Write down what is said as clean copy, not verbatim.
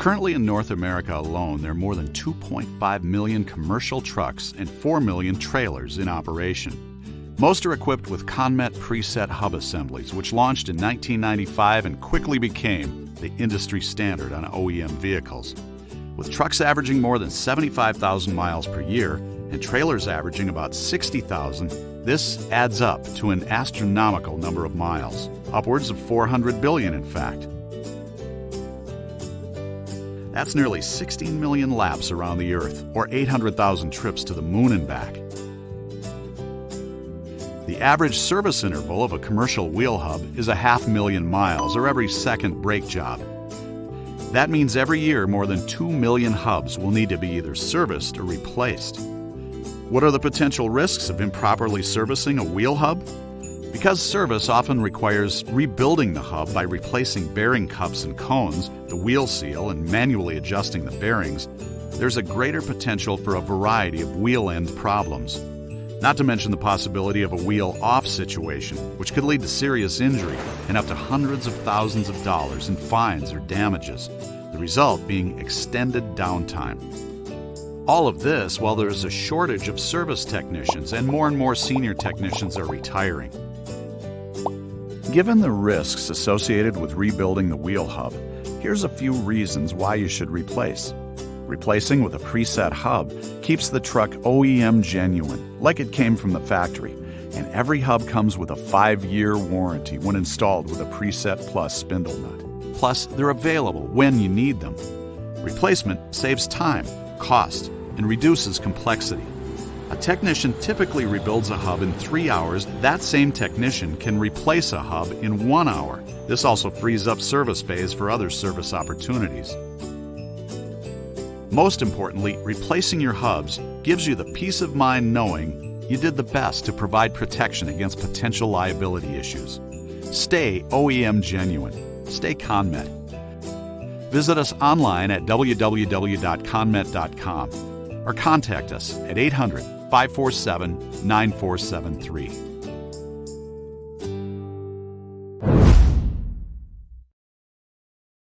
Currently in North America alone, there are more than 2.5 million commercial trucks and 4 million trailers in operation. Most are equipped with ConMet preset hub assemblies, which launched in 1995 and quickly became the industry standard on OEM vehicles. With trucks averaging more than 75,000 miles per year and trailers averaging about 60,000, this adds up to an astronomical number of miles, upwards of 400 billion in fact. That's nearly 16 million laps around the Earth, or 800,000 trips to the moon and back. The average service interval of a commercial wheel hub is 500,000 miles, or every second brake job. That means every year more than 2 million hubs will need to be either serviced or replaced. What are the potential risks of improperly servicing a wheel hub? Because service often requires rebuilding the hub by replacing bearing cups and cones, the wheel seal, and manually adjusting the bearings, there's a greater potential for a variety of wheel end problems. Not to mention the possibility of a wheel-off situation, which could lead to serious injury and up to hundreds of thousands of dollars in fines or damages, the result being extended downtime. All of this while there is a shortage of service technicians and more senior technicians are retiring. Given the risks associated with rebuilding the wheel hub, here's a few reasons why you should replace. Replacing with a preset hub keeps the truck OEM genuine, like it came from the factory, and every hub comes with a 5-year warranty when installed with a Preset Plus spindle nut. Plus, they're available when you need them. Replacement saves time, cost, and reduces complexity. A technician typically rebuilds a hub in 3 hours. That same technician can replace a hub in 1 hour. This also frees up service bays for other service opportunities. Most importantly, replacing your hubs gives you the peace of mind knowing you did the best to provide protection against potential liability issues. Stay OEM genuine. Stay ConMet. Visit us online at www.conmet.com or contact us at 800-547-9473.